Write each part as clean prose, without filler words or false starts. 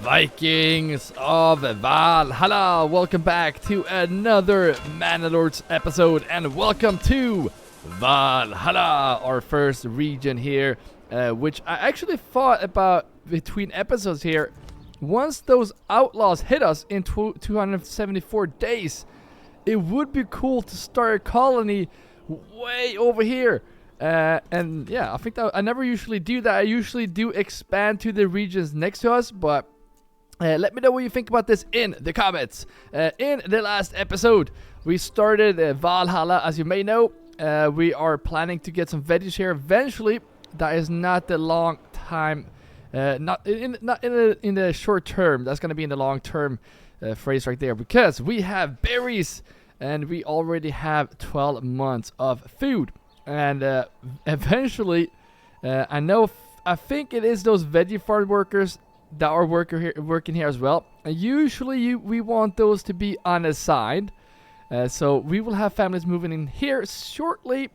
Vikings of Valhalla, welcome back to another Manor Lords episode, and welcome to Valhalla, our first region here, which I actually thought about between episodes here. Once those outlaws hit us in 274 days, it would be cool to start a colony way over here. And yeah, I think that I never usually do that. I usually do expand to the regions next to us, but let me know what you think about this in the comments. In the last episode, we started Valhalla, as you may know. We are planning to get some veggies here eventually. That is not the long time, not in the short term. That's going to be in the long term phrase right there, because we have berries and we already have 12 months of food. And eventually, I think it is those veggie farm workers that are working here as well. And usually we want those to be unassigned. So we will have families moving in here shortly,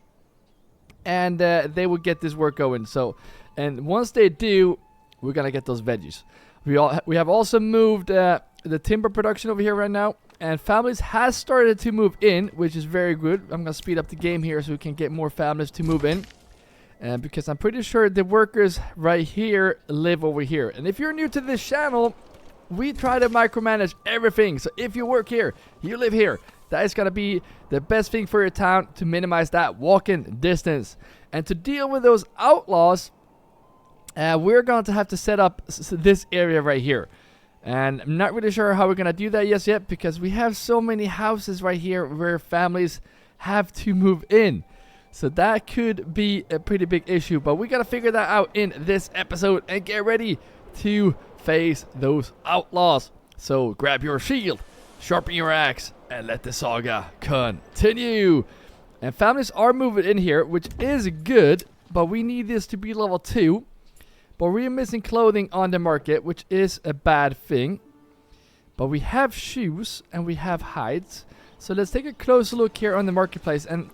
and they will get this work going. So, and once they do, we're gonna get those veggies. We have also moved the timber production over here right now, and families has started to move in, which is very good. I'm gonna speed up the game here so we can get more families to move in. Because I'm pretty sure the workers right here live over here. And if you're new to this channel, we try to micromanage everything. So if you work here, you live here, that is going to be the best thing for your town to minimize that walking distance. And to deal with those outlaws, we're going to have to set up this area right here. And I'm not really sure how we're going to do that yet, because we have so many houses right here where families have to move in. So that could be a pretty big issue, but we gotta figure that out in this episode and get ready to face those outlaws. So grab your shield, sharpen your axe, and let the saga continue. And families are moving in here, which is good, but we need this to be level 2. But we're missing clothing on the market, which is a bad thing. But we have shoes and we have hides. So let's take a closer look here on the marketplace. And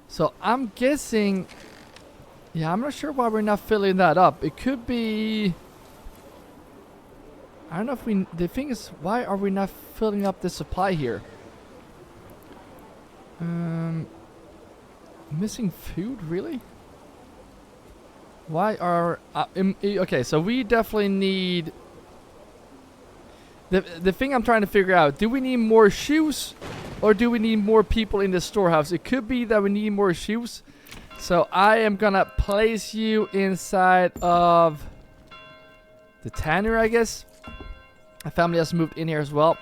so I'm guessing, yeah, I'm not sure why we're not filling that up. It could be, I don't know if the thing is, why are we not filling up the supply here? Missing food, really? Why are, okay, so we definitely need, the thing I'm trying to figure out, do we need more shoes? Or do we need more people in the storehouse? It could be that we need more shoes. So I am gonna place you inside of the tannery, I guess. A family has moved in here as well.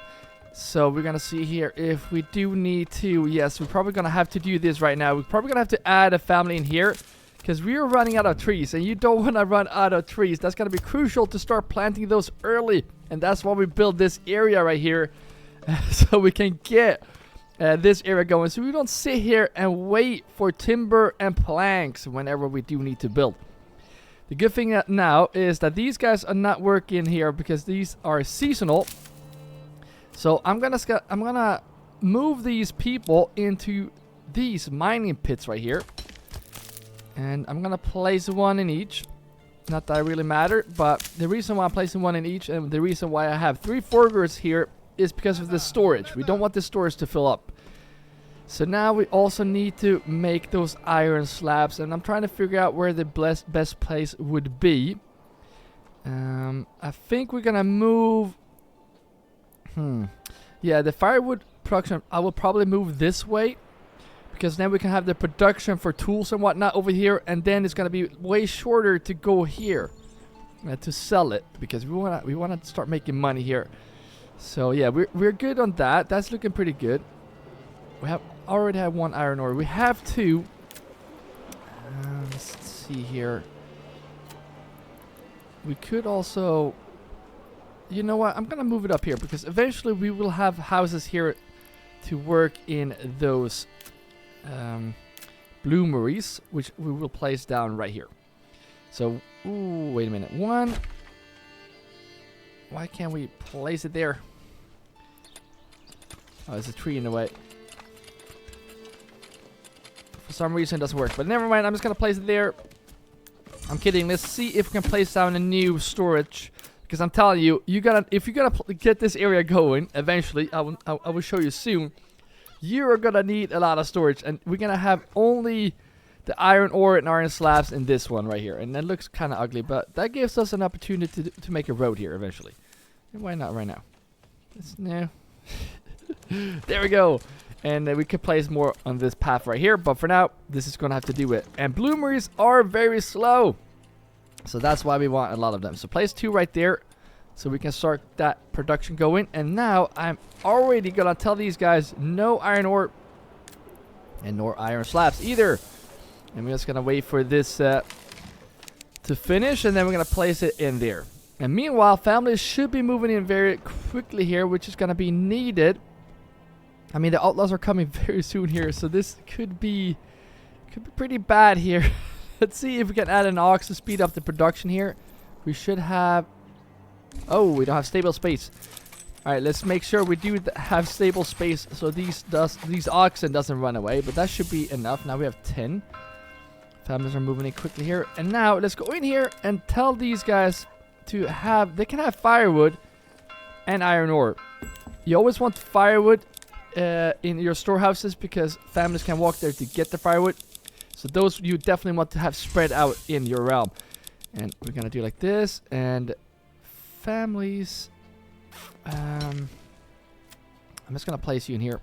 So we're gonna see here if we do need to. Yes, we're probably gonna have to do this right now. We're probably gonna have to add a family in here, because we are running out of trees, and you don't want to run out of trees. That's gonna be crucial to start planting those early. And that's why we build this area right here, so we can get this area going, so we don't sit here and wait for timber and planks whenever we do need to build. The good thing now is that these guys are not working here because these are seasonal. So I'm gonna move these people into these mining pits right here, and I'm gonna place one in each. Not that it really matter, but the reason why I'm placing one in each, and the reason why I have 3 forgers here, is because of the storage. We don't want the storage to fill up. So now we also need to make those iron slabs, and I'm trying to figure out where the best place would be. I think we're gonna move, yeah, the firewood production I will probably move this way, because then we can have the production for tools and whatnot over here, and then it's gonna be way shorter to go here to sell it, because we wanna start making money here. So yeah, we're good on that. That's looking pretty good. We have already have 1 iron ore. We have 2. Let's see here. We could also, you know what? I'm gonna move it up here, because eventually we will have houses here to work in those bloomeries, which we will place down right here. So, ooh, wait a minute. 1. Why can't we place it there? Oh, there's a tree in the way. For some reason it doesn't work, but never mind. I'm just gonna place it there. I'm kidding. Let's see if we can place down a new storage. Because I'm telling you, if you're gonna get this area going, eventually, I will show you soon. You are gonna need a lot of storage, and we're gonna have only the iron ore and iron slabs in this one right here, and that looks kind of ugly, but that gives us an opportunity to make a road here eventually. And why not right now? No. There we go. And we could place more on this path right here, but for now, this is gonna have to do it. And bloomeries are very slow, so that's why we want a lot of them. So place 2 right there, so we can start that production going. And now I'm already gonna tell these guys no iron ore and nor iron slabs either. And we're just gonna wait for this to finish, and then we're gonna place it in there. And meanwhile, families should be moving in very quickly here, which is gonna be needed. I mean, the Outlaws are coming very soon here, so this could be pretty bad here. Let's see if we can add an aux to speed up the production here. We should have... Oh, we don't have stable space. Alright, let's make sure we do have stable space so these oxen doesn't run away. But that should be enough. Now we have 10. Families are moving in quickly here. And now let's go in here and tell these guys to have... They can have firewood and iron ore. You always want firewood in your storehouses because families can walk there to get the firewood. So those you definitely want to have spread out in your realm. And we're going to do like this. And families... I'm just going to place you in here.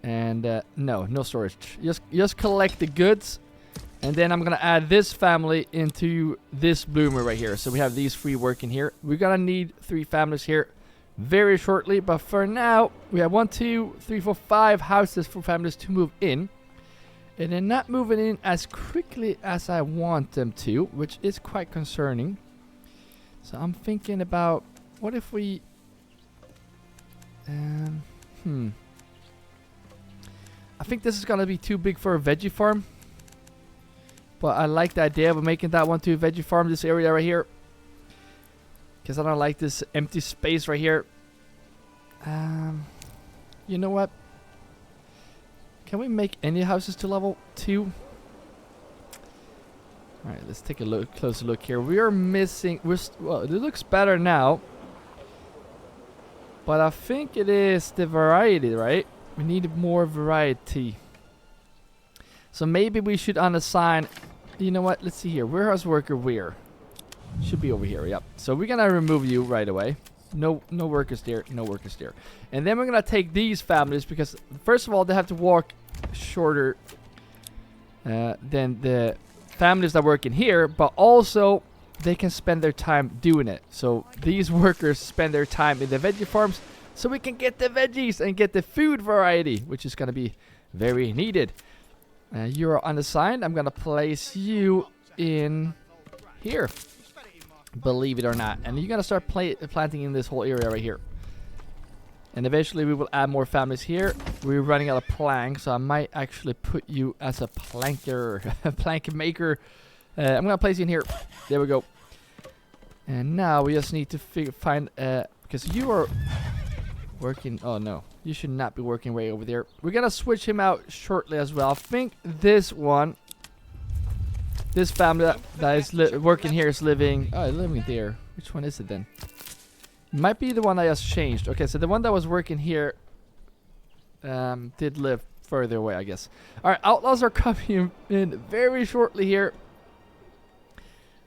And no storage. Just collect the goods. And then I'm going to add this family into this bloomer right here. So we have these 3 working here. We're going to need 3 families here very shortly. But for now, we have 1, 2, 3, 4, 5 houses for families to move in. And they're not moving in as quickly as I want them to, which is quite concerning. So I'm thinking about, what if we... I think this is going to be too big for a veggie farm. But I like the idea of making that one to a veggie farm, this area right here. Because I don't like this empty space right here. You know what? Can we make any houses to level 2? Alright, let's take a closer look here. We are missing... well, it looks better now. But I think it is the variety, right? We need more variety. So maybe we should unassign... You know what? Let's see here. Warehouse worker where? Should be over here, yep. So we're gonna remove you right away. No workers there, no workers there. And then we're gonna take these families because, first of all, they have to walk shorter than the families that work in here, but also they can spend their time doing it. So these workers spend their time in the veggie farms so we can get the veggies and get the food variety, which is gonna be very needed. You're unassigned. I'm gonna place you in here, believe it or not, and you're gonna start planting in this whole area right here. And eventually we will add more families here. We're running out of planks, so I might actually put you as a planker, a plank maker. I'm gonna place you in here. There we go. And now we just need to find because you are working. Oh no, you should not be working way over there. We're gonna switch him out shortly as well. I think this one, this family that is working here is living. Oh, living there. Which one is it then? Might be the one I just changed. Okay, so the one that was working here did live further away, I guess. Alright, Outlaws are coming in very shortly here.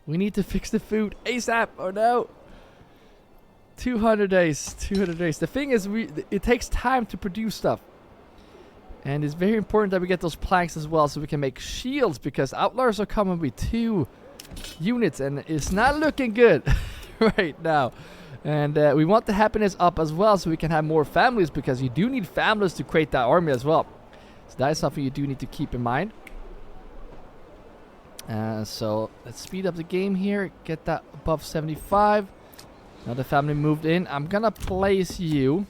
We need to fix the food ASAP. Oh no. 200 days. 200 days. The thing is, it takes time to produce stuff. And it's very important that we get those planks as well so we can make shields, because Outlaws are coming with 2 units and it's not looking good right now. And we want the happiness up as well so we can have more families, because you do need families to create that army as well. So that is something you do need to keep in mind. So let's speed up the game here. Get that above 75. Now the family moved in. I'm going to place you.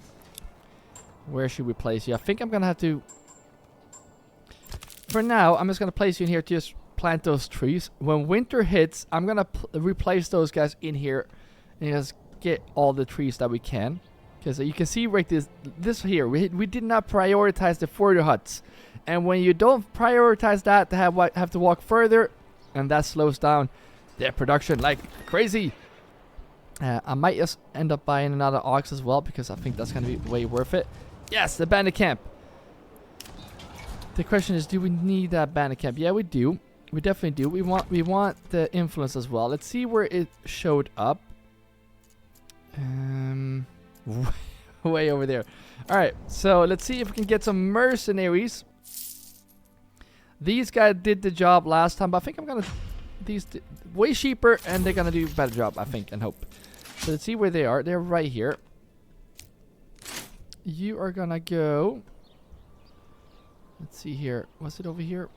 Where should we place you? I think I'm going to have to... For now, I'm just going to place you in here to just plant those trees. When winter hits, I'm going to replace those guys in here. And just get all the trees that we can, because you can see right this here we did not prioritize the further huts, and when you don't prioritize that, to have to walk further, and that slows down their production like crazy. I might just end up buying another ox as well, because I think that's going to be way worth it. Yes, the bandit camp. The question is, do we need that bandit camp? Yeah, we do. We definitely do. We want the influence as well. Let's see where it showed up. Way over there. All right, so let's see if we can get some mercenaries. These guys did the job last time, but I think I'm gonna way cheaper, and they're gonna do a better job, I think and hope. So let's see where they are. They're right here. You are gonna go. Let's see here. Was it over here?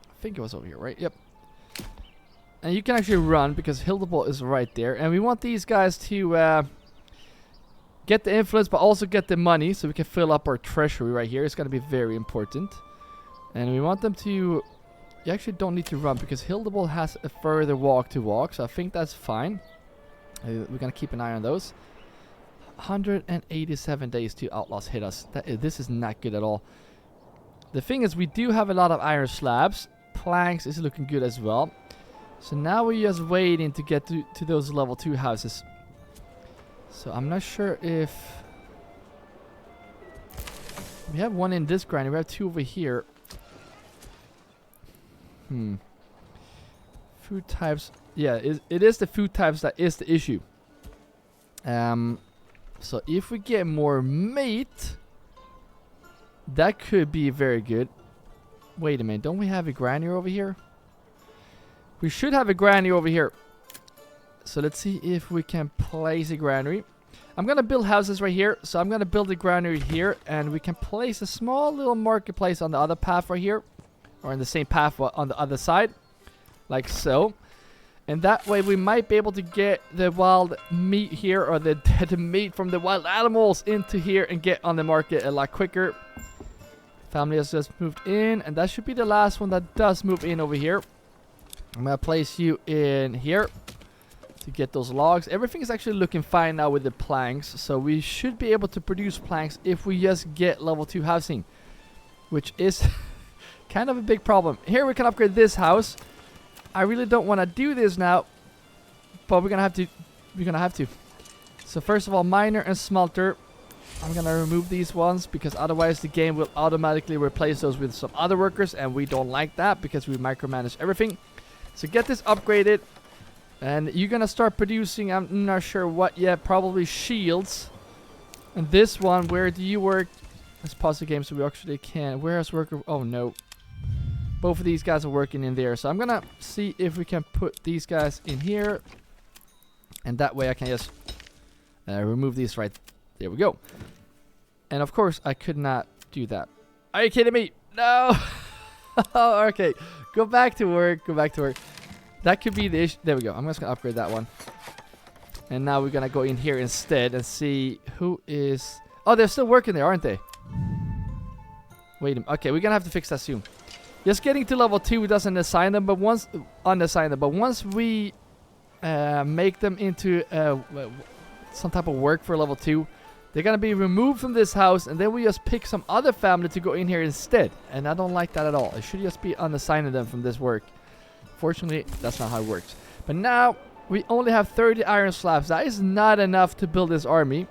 I think it was over here, right? Yep. And you can actually run because Hildebald is right there. And we want these guys to get the influence, but also get the money, so we can fill up our treasury right here. It's going to be very important. And we want them to... You actually don't need to run because Hildebald has a further walk to walk. So I think that's fine. We're going to keep an eye on those. 187 days to Outlaws hit us. This is not good at all. The thing is, we do have a lot of iron slabs. Planks is looking good as well. So now we're just waiting to get to those level 2 houses. So I'm not sure if... We have one in this grind. We have 2 over here. Food types. Yeah, it is the food types that is the issue. So if we get more meat... That could be very good. Wait a minute. Don't we have a granny over here? We should have a granny over here. So let's see if we can place a granary. I'm going to build houses right here. So I'm going to build a granary here. And we can place a small little marketplace on the other path right here. Or in the same path on the other side. Like so. And that way we might be able to get the wild meat here. Or the meat from the wild animals into here. And get on the market a lot quicker. Family has just moved in, and that should be the last one that does move in over here. I'm gonna place you in here to get those logs. Everything is actually looking fine now with the planks, so we should be able to produce planks if we just get level 2 housing, which is kind of a big problem. Here we can upgrade this house. I really don't want to do this now, but we're gonna have to. So first of all, miner and smelter. I'm gonna remove these ones because otherwise the game will automatically replace those with some other workers, and we don't like that because we micromanage everything. So get this upgraded, and you're gonna start producing, I'm not sure what yet, probably shields. And this one, where do you work? Let's pause the game so we actually can. Where's worker? Oh no. Both of these guys are working in there. So I'm gonna see if we can put these guys in here. And that way I can just remove these right. There we go. And of course, I could not do that. Are you kidding me? No! Okay. Go back to work. Go back to work. That could be the issue. There we go. I'm just going to upgrade that one. And now we're going to go in here instead and see who is... Oh, they're still working there, aren't they? Wait a minute. Okay, we're going to have to fix that soon. Just getting to level 2 doesn't assign them, but once... Unassign them. But once we make them into some type of work for level 2... They're going to be removed from this house, and then we just pick some other family to go in here instead. And I don't like that at all. It should just be unassigning them from this work. Fortunately, that's not how it works. But now, we only have 30 iron slabs. That is not enough to build this army.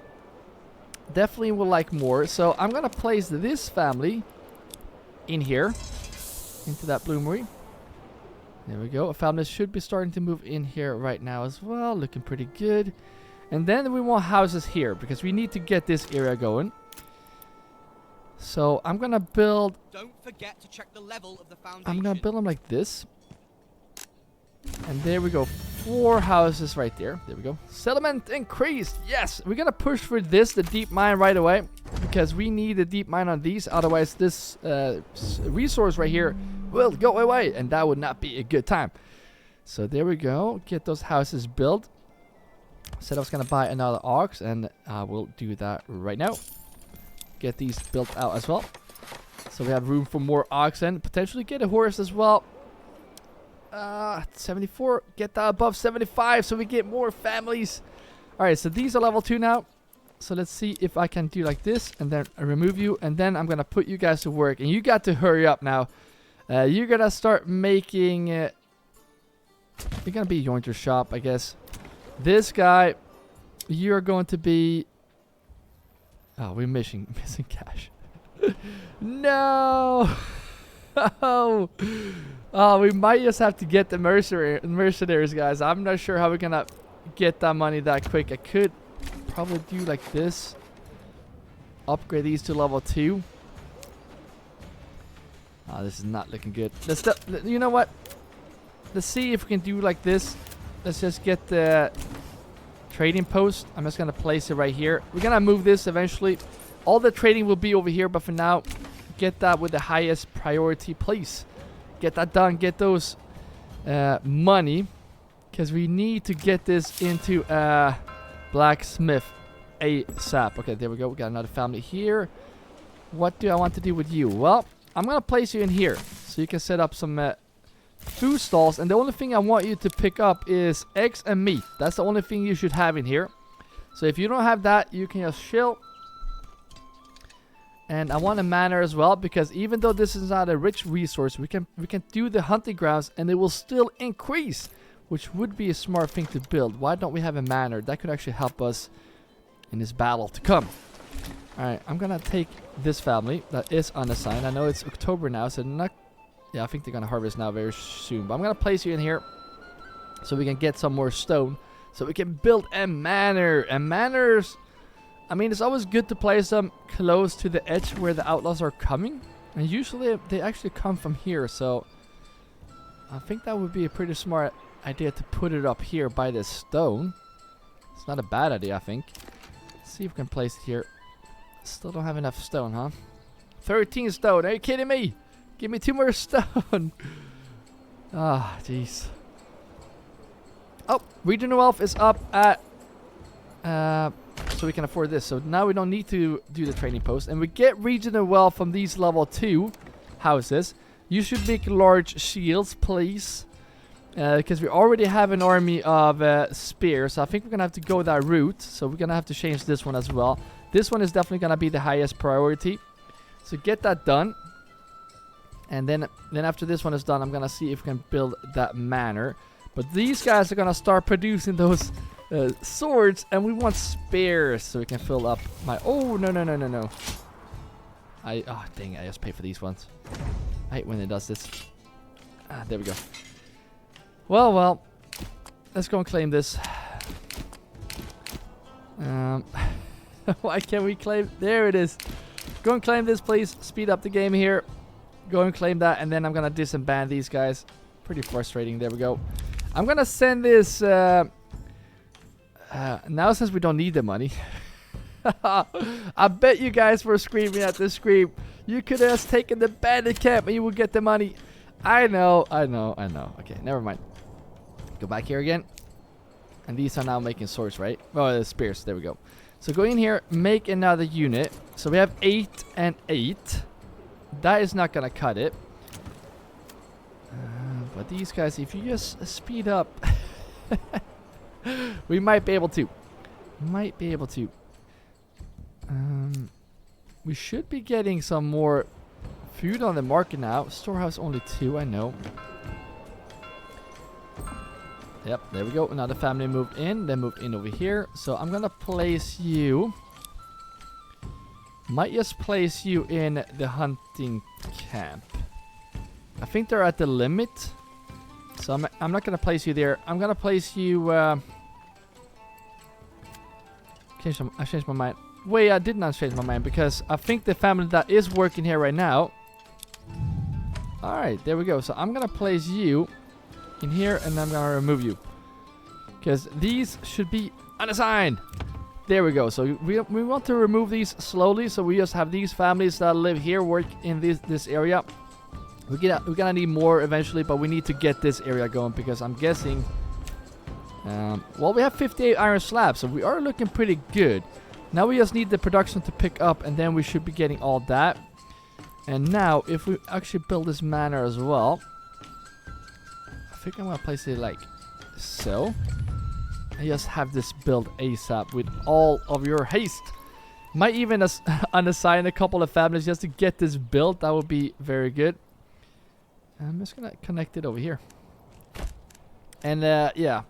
Definitely would like more. So I'm going to place this family in here. Into that bloomery. There we go. A family should be starting to move in here right now as well. Looking pretty good. And then we want houses here, because we need to get this area going. So I'm gonna build... Don't forget to check the level of the foundation. I'm gonna build them like this. And there we go. 4 houses right there. There we go. Settlement increased. Yes! We're gonna push for this, the deep mine, right away. Because we need a deep mine on these. Otherwise, this resource right here will go away. And that would not be a good time. So there we go. Get those houses built. Said I was going to buy another ox, and I will do that right now. Get these built out as well. So we have room for more oxen. Potentially get a horse as well. 74. Get that above 75 so we get more families. Alright, so these are level 2 now. So let's see if I can do like this, and then remove you. And then I'm going to put you guys to work. And you got to hurry up now. You're going to start making You're gonna be Yointer's shop, I guess. This guy, you're going to be... Oh, we're missing cash. No! Oh, we might just have to get the mercenaries, guys. I'm not sure how we're gonna get that money that quick. I could probably do like this. Upgrade these to level 2. Oh, this is not looking good. You know what? Let's see if we can do like this. Let's just get the trading post. I'm just gonna place it right here. We're gonna move this eventually. All the trading will be over here, but for now, get that with the highest priority, please. Get that done. Get those money, because we need to get this into blacksmith ASAP. Okay, there we go. We got another family here. What do I want to do with you? Well, I'm gonna place you in here so you can set up some food stalls, and the only thing I want you to pick up is eggs and meat. That's the only thing you should have in here. So if you don't have that, you can just chill. And I want a manor as well, because even though this is not a rich resource, we can do the hunting grounds and it will still increase, which would be a smart thing to build. Why don't we have a manor? That could actually help us in this battle to come. Alright, I'm gonna take this family that is unassigned. I know it's October now, so not... Yeah, I think they're gonna harvest now very soon. But I'm gonna place you in here so we can get some more stone, so we can build a manor. And manors, I mean, it's always good to place them close to the edge where the outlaws are coming. And usually they actually come from here, so I think that would be a pretty smart idea to put it up here by this stone. It's not a bad idea, I think. Let's see if we can place it here. Still don't have enough stone, huh? 13 stone. Are you kidding me? Give me 2 more stone. Ah, jeez. Oh, regional wealth is up at... so we can afford this. So now we don't need to do the training post. And we get regional wealth from these level 2 houses. You should make large shields, please. Because we already have an army of spears. So I think we're going to have to go that route. So we're going to have to change this one as well. This one is definitely going to be the highest priority. So get that done. And then after this one is done, I'm going to see if we can build that manor. But these guys are going to start producing those swords. And we want spears so we can fill up my... Oh, no. Oh, dang it. I just pay for these ones. I hate when it does this. Ah, there we go. Well. Let's go and claim this. Why can't we claim... There it is. Go and claim this, please. Speed up the game here. Go and claim that, and then I'm gonna disband these guys. Pretty frustrating. There we go. I'm gonna send this now, since we don't need the money. I bet you guys were screaming at this scream. You could have taken the bandit camp and you would get the money. I know. Okay, never mind. Go back here again. And these are now making swords, right? Oh, the spears. There we go. So go in here, make another unit. So we have 8 and 8. That is not gonna cut it. But these guys, if you just speed up, we might be able to. We should be getting some more food on the market now. Storehouse only 2, I know. Yep, there we go. Another family moved in. They moved in over here. So I'm gonna place you. Might just place you in the hunting camp. I think they're at the limit. So I'm not gonna place you there. I'm gonna place you... I changed my mind. Wait, I did not change my mind because I think the family that is working here right now... Alright, there we go. So I'm gonna place you in here and I'm gonna remove you. Because these should be unassigned. There we go. So we want to remove these slowly. So we just have these families that live here, work in this area. We're gonna need more eventually, but we need to get this area going because I'm guessing... well, we have 58 iron slabs, so we are looking pretty good. Now we just need the production to pick up, and then we should be getting all that. And now, if we actually build this manor as well... I think I'm gonna place it like so. I just have this built ASAP with all of your haste. Might even unassign a couple of families just to get this built. That would be very good. I'm just gonna connect it over here. And yeah.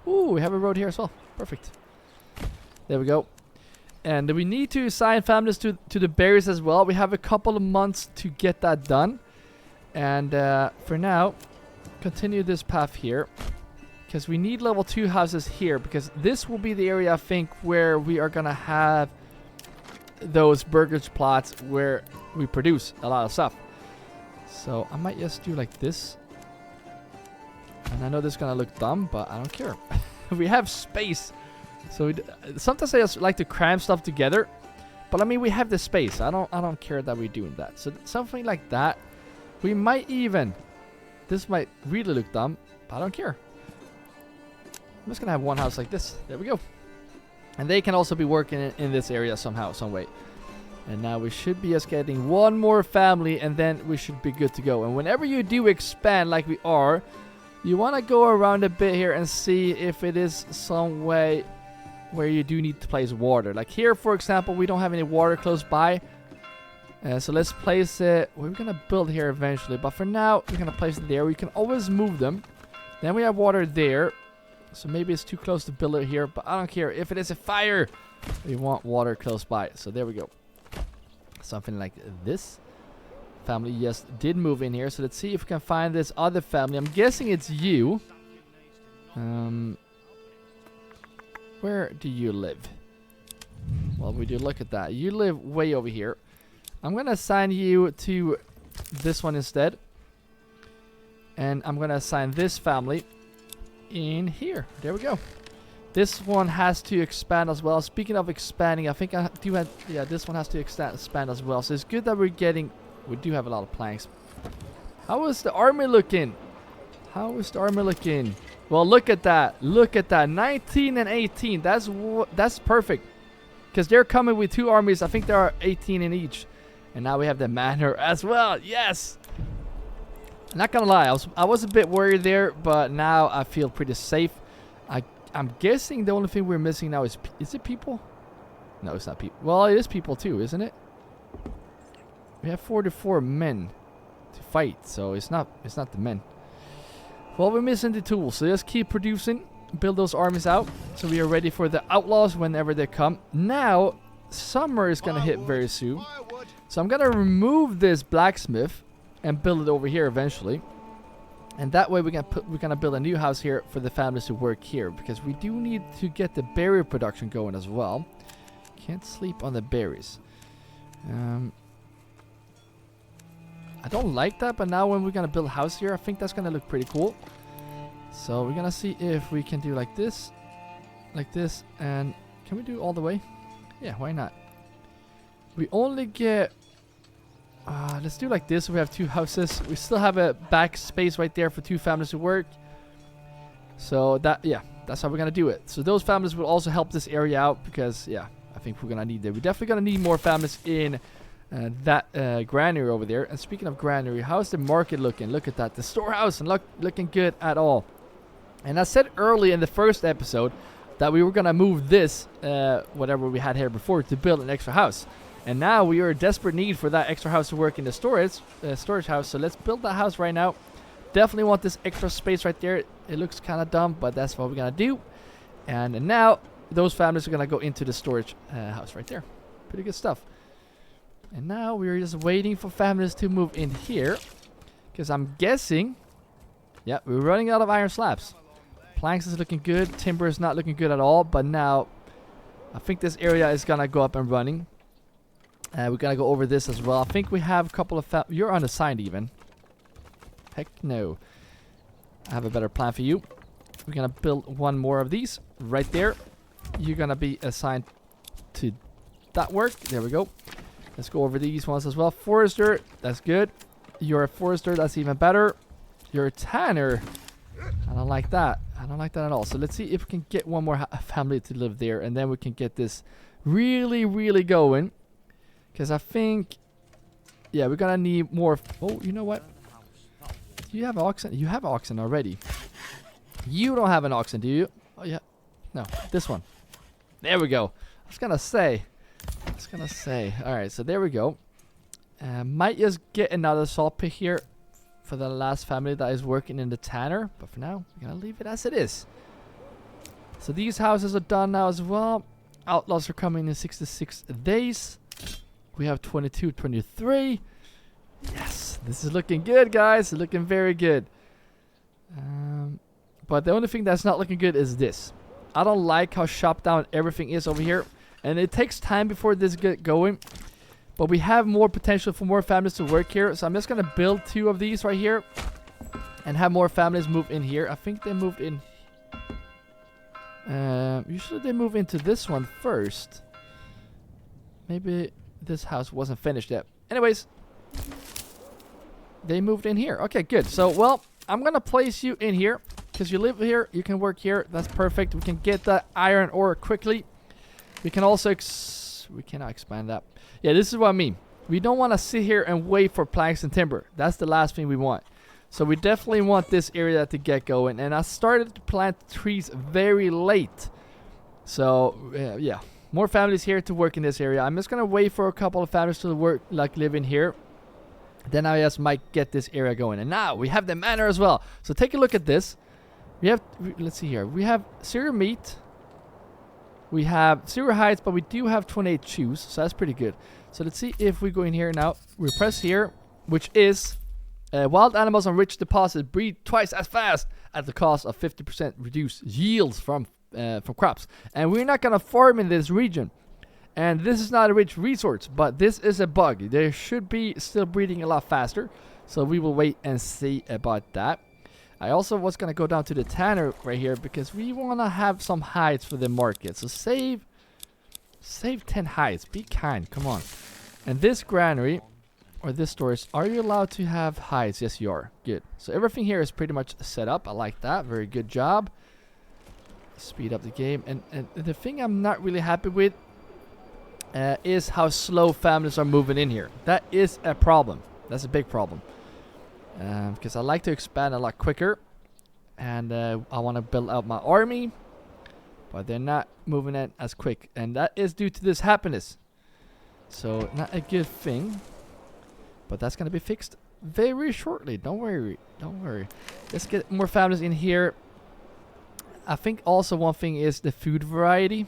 Ooh, we have a road here as well. Perfect. There we go. And we need to assign families to the berries as well. We have a couple of months to get that done. And for now, continue this path here. Because we need level 2 houses here. Because this will be the area, I think, where we are going to have those burgage plots where we produce a lot of stuff. So I might just do like this. And I know this is going to look dumb, but I don't care. We have space. So sometimes I just like to cram stuff together. But I mean, we have the space. I don't care that we're doing that. So something like that. We might even... This might really look dumb, but I don't care. I'm just going to have one house like this. There we go. And they can also be working in this area somehow, some way. And now we should be just getting one more family, and then we should be good to go. And whenever you do expand like we are, you want to go around a bit here and see if it is some way where you do need to place water. Like here, for example, we don't have any water close by. So let's place it. We're going to build here eventually. But for now, we're going to place it there. We can always move them. Then we have water there. So maybe it's too close to build it here. But I don't care. If it is a fire, we want water close by. So there we go. Something like this. Family just did move in here. So let's see if we can find this other family. I'm guessing it's you. Where do you live? Well, we do look at that. You live way over here. I'm going to assign you to this one instead. And I'm going to assign this family in here. There we go. This one has to expand as well. Speaking of expanding, I think I do have... Yeah, this one has to expand as well. So it's good that we're getting... We do have a lot of planks. How is the army looking? How is the army looking? Well, look at that. Look at that. 19 and 18. That's perfect. Because they're coming with 2 armies. I think there are 18 in each. And now we have the manor as well. Yes. I'm not going to lie. I was a bit worried there. But now I feel pretty safe. I'm guessing the only thing we're missing now is it people? No, it's not people. Well, it is people too, isn't it? We have 44 men to fight, so it's not the men. Well, we're missing the tools, so just keep producing, build those armies out, so we are ready for the Outlaws whenever they come. Now, summer is gonna hit very soon, so I'm gonna remove this blacksmith and build it over here eventually. And that way we're gonna build a new house here for the families to work here, because we do need to get the berry production going as well. Can't sleep on the berries. I don't like that, but now when we're gonna build a house here, I think that's gonna look pretty cool. So we're gonna see if we can do like this, and can we do all the way? Yeah, why not? We only get... let's do like this. We have 2 houses. We still have a back space right there for 2 families to work. So that's how we're gonna do it. So those families will also help this area out, because I think we're gonna need that. We're definitely gonna need more families in that granary over there. And speaking of granary, how's the market looking? Look at that. The storehouse and looking good at all. And I said early in the first episode that we were gonna move this whatever we had here before to build an extra house. And now we are in desperate need for that extra house to work in the storage house. So let's build that house right now. Definitely want this extra space right there. It looks kind of dumb, but that's what we're going to do. And now those families are going to go into the storage house right there. Pretty good stuff. And now we're just waiting for families to move in here. Because I'm guessing... Yeah, we're running out of iron slabs. Planks is looking good. Timber is not looking good at all. But now I think this area is going to go up and running. We're gonna go over this as well. I think we have a couple of... You're unassigned even. Heck no. I have a better plan for you. We're gonna build one more of these right there. You're gonna be assigned to that work. There we go. Let's go over these ones as well. Forester, that's good. You're a forester, that's even better. You're a tanner. I don't like that. I don't like that at all. So let's see if we can get one more family to live there, and then we can get this really, really going. Because I think, we're gonna need more. Oh, you know what? Do you have oxen? You have oxen already. You don't have an oxen, do you? Oh yeah. No, this one. There we go. I was gonna say. All right, so there we go. Might just get another salt pit here for the last family that is working in the tanner. But for now, we're gonna leave it as it is. So these houses are done now as well. Outlaws are coming in 66 days. We have 22, 23. Yes, this is looking good, guys. It's looking very good. But the only thing that's not looking good is this. I don't like how chopped down everything is over here. And it takes time before this gets going. But we have more potential for more families to work here. So I'm just going to build 2 of these right here. And have more families move in here. I think they moved in. Usually they move into this one first. Maybe this house wasn't finished yet. Anyways. They moved in here. Okay, good. So, well, I'm going to place you in here. Because you live here, you can work here. That's perfect. We can get the iron ore quickly. We can also... we cannot expand that. Yeah, this is what I mean. We don't want to sit here and wait for planks and timber. That's the last thing we want. So we definitely want this area to get going. And I started to plant trees very late. So, yeah. More families here to work in this area. I'm just going to wait for a couple of families to work, like live in here. Then I just might get this area going. And now we have the manor as well. So take a look at this. We have, let's see here. We have 0 meat. We have 0 hides, but we do have 28 shoes. So that's pretty good. So let's see if we go in here now. We press here, which is wild animals on rich deposits breed twice as fast at the cost of 50% reduced yields from crops. And we're not going to farm in this region. And this is not a rich resource, but this is a bug. They should be still breeding a lot faster. So we will wait and see about that. I also was going to go down to the tanner right here because we want to have some hides for the market. So save 10 hides. Be kind. Come on. And this granary or this storage, are you allowed to have hides? Yes, you are. Good. So everything here is pretty much set up. I like that. Very good job. Speed up the game. And the thing I'm not really happy with is how slow families are moving in here. That is a problem. That's a big problem. Because I like to expand a lot quicker. And I want to build out my army. But they're not moving in as quick. And that is due to this happiness. So, not a good thing. But that's going to be fixed very shortly. Don't worry. Don't worry. Let's get more families in here. I think also one thing is the food variety.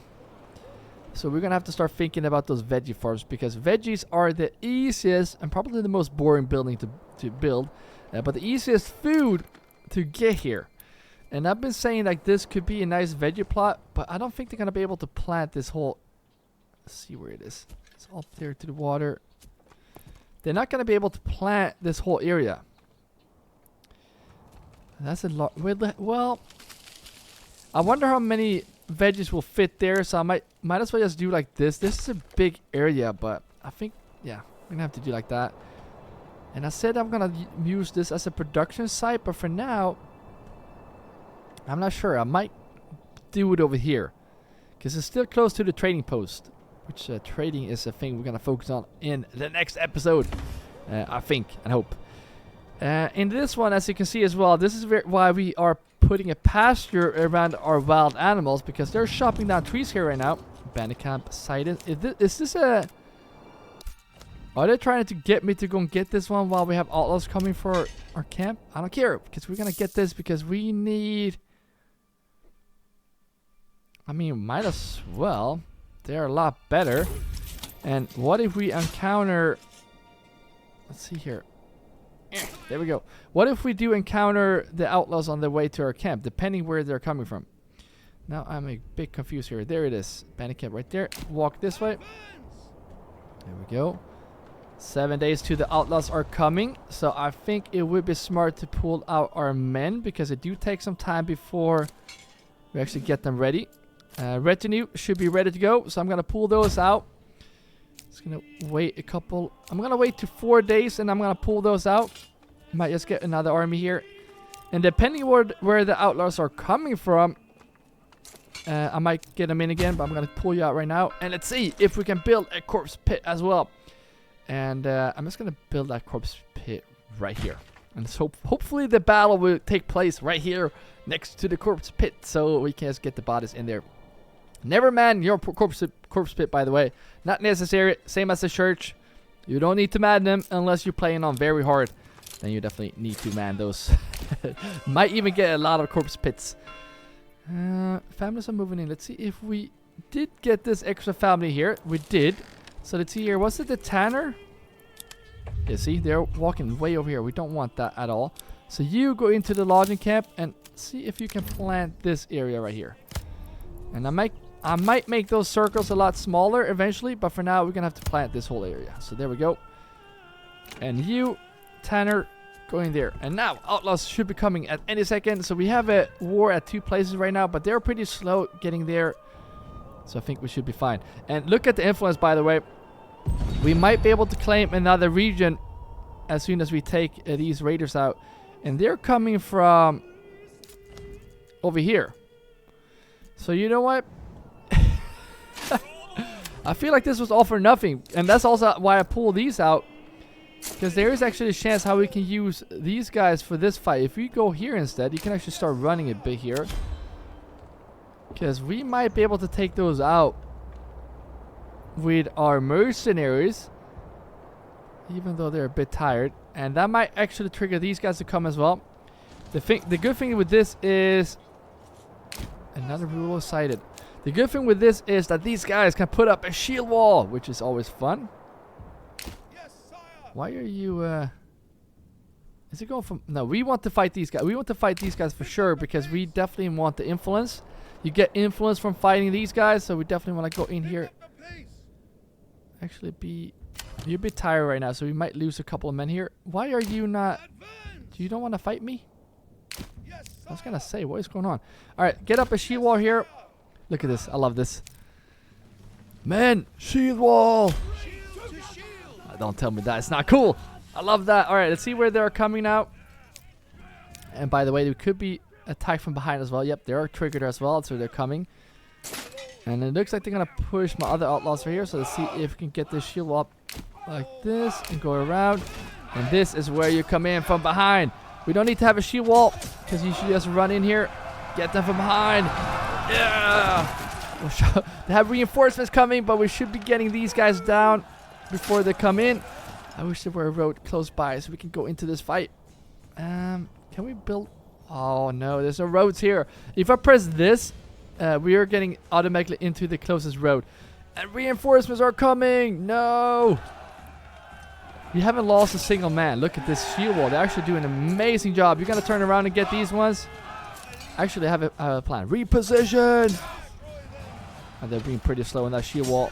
So we're going to have to start thinking about those veggie farms. Because veggies are the easiest and probably the most boring building to build. But the easiest food to get here. And I've been saying like this could be a nice veggie plot. But I don't think they're going to be able to plant this whole... Let's see where it is. It's up there to the water. They're not going to be able to plant this whole area. That's a lot. Well, I wonder how many veggies will fit there. So I might as well just do like this. This is a big area, but I think, yeah, I'm going to have to do like that. And I said I'm going to use this as a production site, but for now, I'm not sure. I might do it over here. Because it's still close to the trading post. Which trading is a thing we're going to focus on in the next episode. I think and hope. In this one, as you can see as well, this is why we are putting a pasture around our wild animals. Because they're chopping down trees here right now. Bandit camp sighted. Is this a... Are they trying to get me to go and get this one while we have outlaws coming for our camp? I don't care. Because we're going to get this because we need... I mean, might as well. They're a lot better. And what if we encounter... Let's see here. There we go. What if we do encounter the outlaws on their way to our camp, depending where they're coming from? Now I'm a bit confused here. There it is. Bandit camp right there. Walk this way. There we go. 7 days to the outlaws are coming. So I think it would be smart to pull out our men, because it do take some time before we actually get them ready. Retinue should be ready to go, so I'm gonna pull those out. Just gonna wait a couple. I'm gonna wait to 4 days, and I'm gonna pull those out. Might just get another army here, and depending where the outlaws are coming from, I might get them in again. But I'm gonna pull you out right now, and let's see if we can build a corpse pit as well. And I'm just gonna build that corpse pit right here, and so hopefully the battle will take place right here next to the corpse pit, so we can just get the bodies in there. Never man your corpse pit, by the way. Not necessary. Same as the church. You don't need to man them unless you're playing on very hard. then you definitely need to man those. Might even get a lot of corpse pits. Families are moving in. Let's see if we did get this extra family here. We did. So let's see here. Was it the tanner? Yeah, see, they're walking way over here. We don't want that at all. So you go into the lodging camp and see if you can plant this area right here. And I might make those circles a lot smaller eventually, but for now we're gonna have to plant this whole area. So there we go. And you, Tanner, going there. And now Outlaws should be coming at any second. So we have a war at 2 places right now, but they're pretty slow getting there. So I think we should be fine. And look at the influence, by the way. We might be able to claim another region as soon as we take these raiders out. And they're coming from over here. So you know what? I feel like this was all for nothing. And that's also why I pulled these out. Because there is actually a chance how we can use these guys for this fight. If we go here instead, you can actually start running a bit here. Because we might be able to take those out with our mercenaries. Even though they're a bit tired. And that might actually trigger these guys to come as well. The good thing with this is... Another rule cited. The good thing with this is that these guys can put up a shield wall, which is always fun. Yes, sire. Why are you, Is it going from... No, we want to fight these guys. We want to fight these guys for sure, because we definitely want the influence. You get influence from fighting these guys, so we definitely want to go in here. Actually, you're a bit tired right now, so we might lose a couple of men here. Why are you not... You don't want to fight me? I was gonna say, what is going on? Alright, get up a shield wall here. Look at this. I love this. Man, shield wall. Don't tell me that. It's not cool. I love that. Alright, let's see where they're coming out. And by the way, they could be attacked from behind as well. Yep, they are triggered as well, so they're coming. And it looks like they're gonna push my other outlaws right here. So let's see if we can get this shield wall up like this and go around. And this is where you come in from behind. We don't need to have a shield wall, because you should just run in here, get them from behind. Yeah! They have reinforcements coming, but we should be getting these guys down before they come in. I wish there were a road close by so we can go into this fight. Can we build... Oh no, there's no roads here. If I press this, we are getting automatically into the closest road. And reinforcements are coming! No! We haven't lost a single man. Look at this shield wall. They're actually doing an amazing job. You're going to turn around and get these ones. Actually, I have a plan. Reposition! And they're being pretty slow on that shield wall.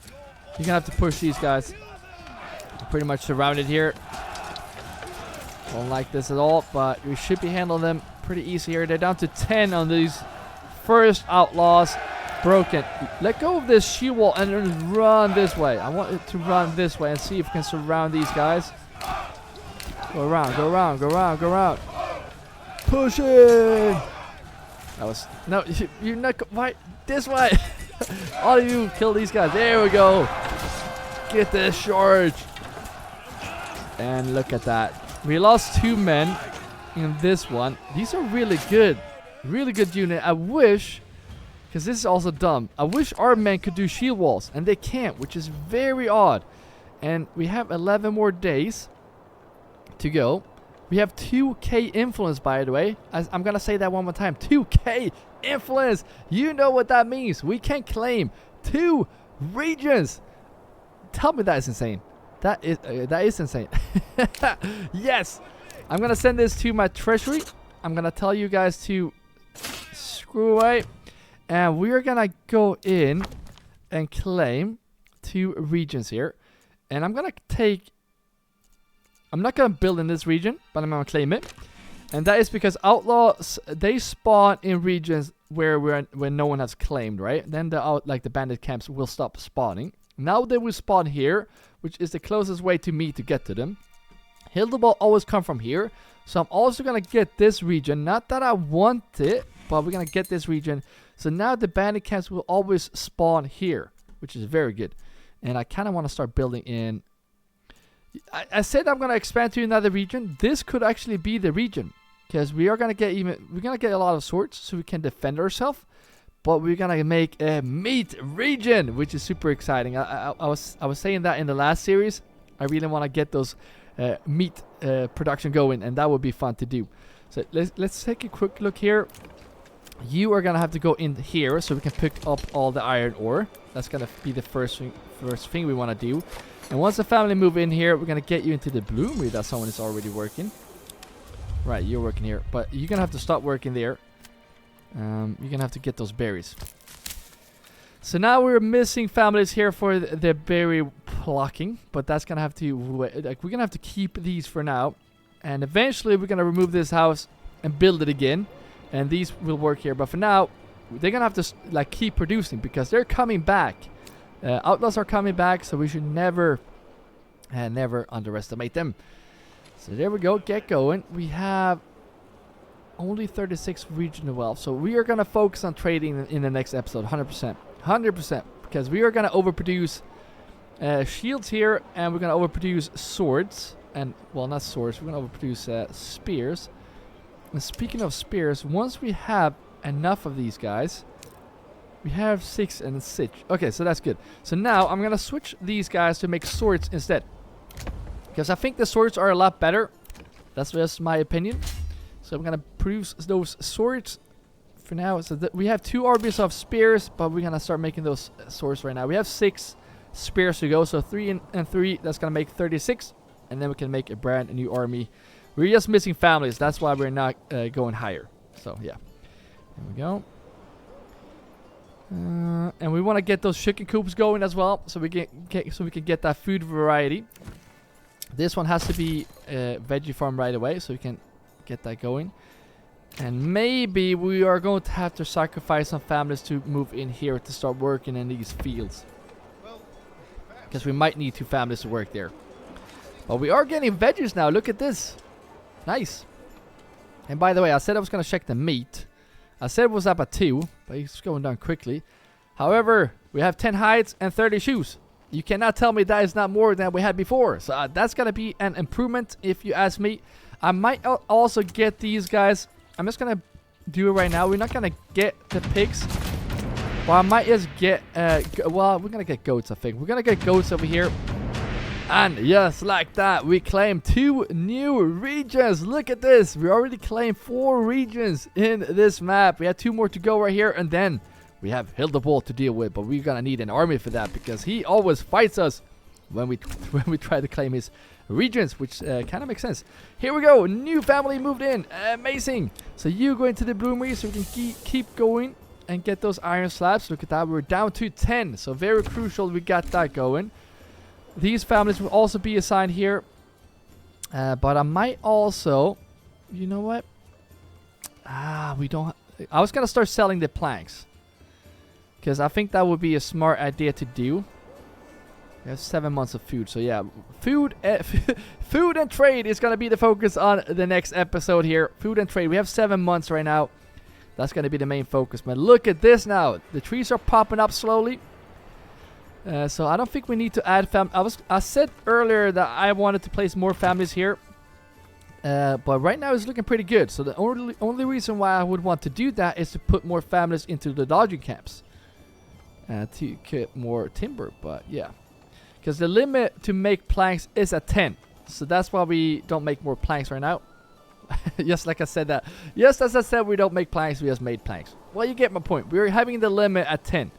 You're going to have to push these guys. They're pretty much surrounded here. Don't like this at all, but we should be handling them pretty easy here. They're down to 10 on these first outlaws. Broken. Let go of this shield wall and then run this way. I want it to run this way and see if we can surround these guys. Go around, go around, go around, go around. Pushing. That was... No, you're not... Why? This way. All of you kill these guys. There we go. Get this charge. And look at that. We lost 2 men in this one. These are really good. Really good unit. I wish... Because this is also dumb. I wish our men could do shield walls. And they can't, which is very odd. And we have 11 more days to go. We have 2k influence, by the way. I'm going to say that one more time. 2k influence. You know what that means. We can claim 2 regions. Tell me that is insane. That is insane. Yes. I'm going to send this to my treasury. I'm going to tell you guys to screw away. And we're gonna go in and claim 2 regions here. And I'm gonna take... I'm not gonna build in this region, but I'm gonna claim it. And that is because outlaws, they spawn in regions where no one has claimed, right? Then the bandit camps will stop spawning. Now they will spawn here, which is the closest way to me to get to them. Hildebald always come from here. So I'm also gonna get this region. Not that I want it, but we're gonna get this region. So now the bandit camps will always spawn here, which is very good. And I kind of want to start building in... I said I'm going to expand to another region. This could actually be the region. Because we are going to get a lot of swords so we can defend ourselves. But we're going to make a meat region, which is super exciting. I was saying that in the last series. I really want to get those meat production going, and that would be fun to do. So let's take a quick look here. You are gonna have to go in here so we can pick up all the iron ore. That's gonna be the first thing we want to do. And once the family move in here, we're gonna get you into the bloomery that someone is already working. Right, you're working here, but you're gonna have to stop working there. You're gonna have to get those berries. So now we're missing families here for the berry plucking, but that's gonna have to we're gonna have to keep these for now, and eventually we're gonna remove this house and build it again, and these will work here. But for now, they're gonna have to keep producing because they're coming back. Outlaws are coming back, so we should never underestimate them. So there we go, get going. We have only 36 regional wealth, so we are gonna focus on trading in the next episode, 100%, because we are gonna overproduce shields here, and we're gonna overproduce swords, and well, not swords. We're gonna overproduce spears. And speaking of spears, once we have enough of these guys, we have 6 and 6. Okay, so that's good. So now I'm gonna switch these guys to make swords instead, because I think the swords are a lot better. That's just my opinion. So I'm gonna produce those swords for now. So we have 2 armies of spears, but we're gonna start making those swords right now. We have 6 spears to go, so 3 and 3. That's gonna make 36, and then we can make a brand new army. We're just missing families. That's why we're not going higher. So yeah, there we go. And we want to get those chicken coops going as well, so we can get that food variety. This one has to be a veggie farm right away, so we can get that going. And maybe we are going to have to sacrifice some families to move in here to start working in these fields, because we might need 2 families to work there. But we are getting veggies now. Look at this. Nice. And by the way, I said I was going to check the meat. I said it was up at 2, but it's going down quickly. However, we have 10 hides and 30 shoes. You cannot tell me that is not more than we had before. So that's going to be an improvement if you ask me. I might also get these guys. I'm just going to do it right now. We're not going to get the pigs. Well, I might just get... well, we're going to get goats, I think. We're going to get goats over here. And yes, like that, we claim 2 new regions. Look at this. We already claimed 4 regions in this map. We have 2 more to go right here. And then we have Hildebold to deal with. But we're going to need an army for that, because he always fights us when we try to claim his regions, which kind of makes sense. Here we go. New family moved in. Amazing. So you go into the bloomery so we can keep going and get those iron slabs. Look at that. We're down to 10. So very crucial we got that going. These families will also be assigned here. But I might also... You know what? We don't... I was going to start selling the planks, because I think that would be a smart idea to do. We have 7 months of food. So yeah, food and trade is going to be the focus on the next episode here. Food and trade. We have 7 months right now. That's going to be the main focus, man. Look at this now. The trees are popping up slowly. So I don't think we need to add I said earlier that I wanted to place more families here, but right now it's looking pretty good. So the only reason why I would want to do that is to put more families into the logging camps to get more timber. But yeah, because the limit to make planks is at 10, so that's why we don't make more planks right now. Yes, like I said that. Yes, as I said, we don't make planks. We just made planks. Well, you get my point. We're having the limit at 10.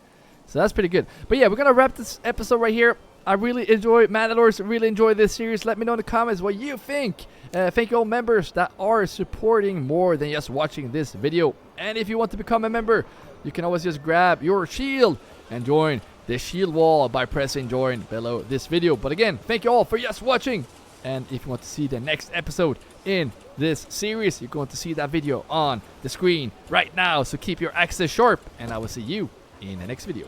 So that's pretty good. But yeah, we're going to wrap this episode right here. I really enjoy Manor Lords. Really enjoy this series. Let me know in the comments what you think. Thank you all members that are supporting more than just watching this video. And if you want to become a member, you can always just grab your shield and join the shield wall by pressing join below this video. But again, thank you all for just watching. And if you want to see the next episode in this series, you're going to see that video on the screen right now. So keep your axes sharp, and I will see you in the next video.